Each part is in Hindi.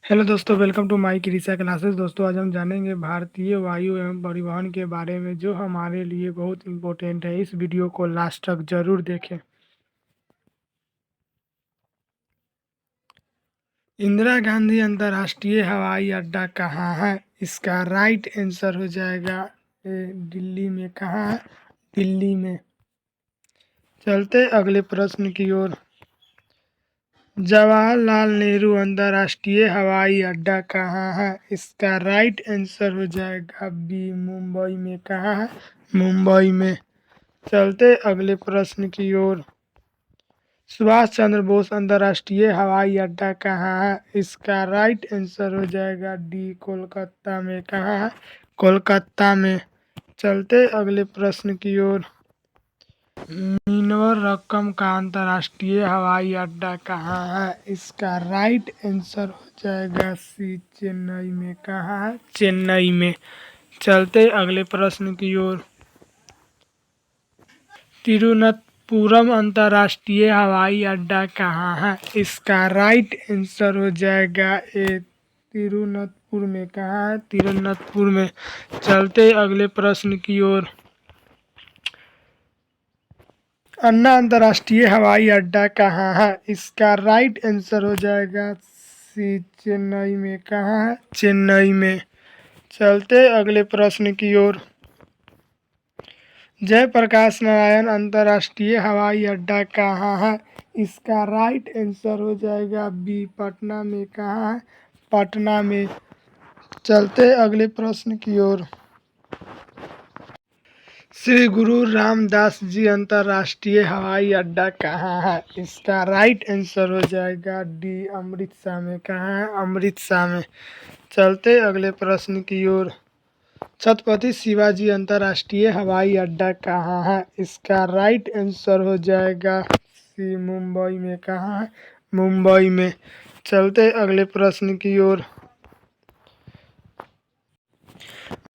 हेलो दोस्तों, welcome to my Krisha classes. दोस्तों, आज हम जानेंगे भारतीय वायु एवं परिवहन के बारे में, जो हमारे लिए बहुत इम्पोर्टेंट है। इस वीडियो को लास्ट तक जरूर देखें। इंदिरा गांधी अंतर्राष्ट्रीय हवाई अड्डा कहाँ है? इसका राइट आंसर हो जाएगा दिल्ली में। कहाँ है? दिल्ली में। चलते अगले प्रश्न की ओर। जवाहरलाल नेहरू अंतर्राष्ट्रीय हवाई अड्डा कहाँ है? इसका राइट आंसर हो जाएगा बी, मुंबई में। कहाँ है? मुंबई में। चलते अगले प्रश्न की ओर। सुभाष चंद्र बोस अंतर्राष्ट्रीय हवाई अड्डा कहाँ है? इसका राइट आंसर हो जाएगा डी, कोलकाता में। कहाँ है? कोलकाता में। चलते अगले प्रश्न की ओर। रक्कम का अंतर्राष्ट्रीय हवाई अड्डा कहाँ है? इसका राइट आंसर हो जाएगा सी, चेन्नई में। कहाँ है? चेन्नई में। चलते अगले प्रश्न की ओर। तिरुवनंतपुरम अंतर्राष्ट्रीय हवाई अड्डा कहाँ है? इसका राइट आंसर हो जाएगा ए, तिरुवनंतपुर में। कहाँ है? तिरुवनंतपुर में। चलते अगले प्रश्न की ओर। अन्ना अंतर्राष्ट्रीय हवाई अड्डा कहाँ है? इसका राइट आंसर हो जाएगा सी, चेन्नई में। कहाँ है? चेन्नई में। चलते अगले प्रश्न की ओर। जयप्रकाश नारायण अंतर्राष्ट्रीय हवाई अड्डा कहाँ है? इसका राइट आंसर हो जाएगा बी, पटना में। कहाँ है? पटना में। चलते अगले प्रश्न की ओर। श्री गुरु रामदास जी अंतर्राष्ट्रीय हवाई अड्डा कहाँ है? इसका राइट आंसर हो जाएगा डी, अमृतसर में। कहाँ है? अमृतसर में। चलते अगले प्रश्न की ओर। छत्रपति शिवाजी अंतर्राष्ट्रीय हवाई अड्डा कहाँ है? इसका राइट आंसर हो जाएगा सी, मुंबई में। कहाँ है? मुंबई में। चलते अगले प्रश्न की ओर।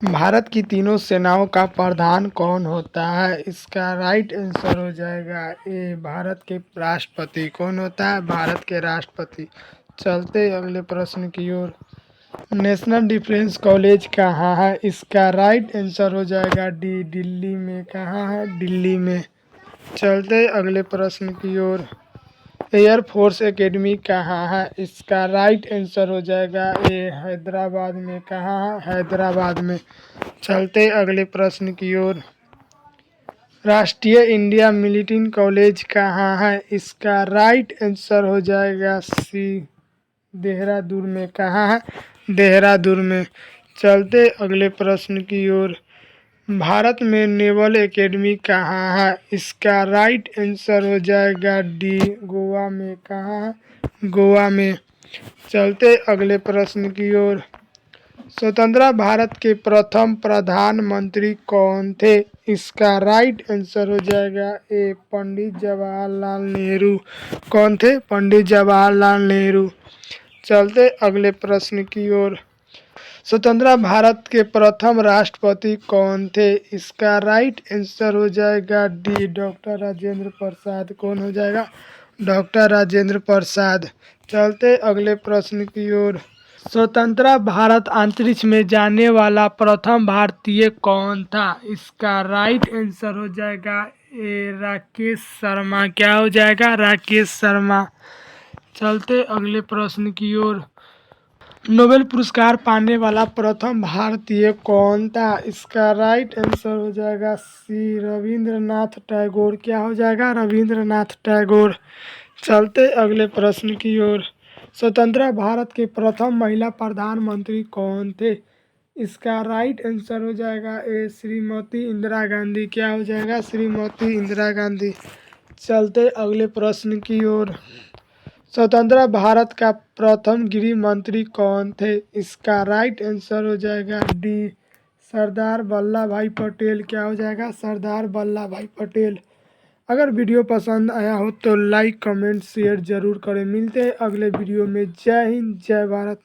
भारत की तीनों सेनाओं का प्रधान कौन होता है? इसका राइट आंसर हो जाएगा ए, भारत के राष्ट्रपति। कौन होता है? भारत के राष्ट्रपति। चलते अगले प्रश्न की ओर। नेशनल डिफेंस कॉलेज कहाँ है? इसका राइट आंसर हो जाएगा डी, दिल्ली में। कहाँ है? दिल्ली में। चलते अगले प्रश्न की ओर। एयरफोर्स एकेडमी कहाँ है? इसका राइट आंसर हो जाएगा ए, हैदराबाद में। कहाँ है? हैदराबाद में। चलते अगले प्रश्न की ओर। राष्ट्रीय इंडिया मिलिट्री कॉलेज कहाँ है? इसका राइट आंसर हो जाएगा सी, देहरादून में। कहाँ है? देहरादून में। चलते अगले प्रश्न की ओर। भारत में नेवल एकेडमी कहाँ है? इसका राइट आंसर हो जाएगा डी, गोवा में। कहाँ है? गोवा में। चलते अगले प्रश्न की ओर। स्वतंत्र भारत के प्रथम प्रधानमंत्री कौन थे? इसका राइट आंसर हो जाएगा ए, पंडित जवाहरलाल नेहरू। कौन थे? पंडित जवाहरलाल नेहरू। चलते अगले प्रश्न की ओर। स्वतंत्र भारत के प्रथम राष्ट्रपति कौन थे? इसका राइट आंसर हो जाएगा डी, डॉक्टर राजेंद्र प्रसाद। कौन हो जाएगा? डॉक्टर राजेंद्र प्रसाद। चलते अगले प्रश्न की ओर। स्वतंत्र भारत अंतरिक्ष में जाने वाला प्रथम भारतीय कौन था? इसका राइट आंसर हो जाएगा ए, राकेश शर्मा। क्या हो जाएगा? राकेश शर्मा। चलते अगले प्रश्न की ओर। नोबेल पुरस्कार पाने वाला प्रथम भारतीय कौन था? इसका राइट आंसर हो जाएगा सी, रविंद्रनाथ टैगोर। क्या हो जाएगा? रविंद्रनाथ टैगोर। चलते अगले प्रश्न की ओर। स्वतंत्र भारत के प्रथम महिला प्रधानमंत्री कौन थे? इसका राइट आंसर हो जाएगा ए, श्रीमती इंदिरा गांधी। क्या हो जाएगा? श्रीमती इंदिरा गांधी। चलते अगले प्रश्न की ओर। स्वतंत्र भारत का प्रथम गृह मंत्री कौन थे? इसका राइट आंसर हो जाएगा डी, सरदार वल्लभ भाई पटेल। क्या हो जाएगा? सरदार वल्लभ भाई पटेल। अगर वीडियो पसंद आया हो तो लाइक, कमेंट, शेयर जरूर करें। मिलते हैं अगले वीडियो में। जय हिंद, जय भारत।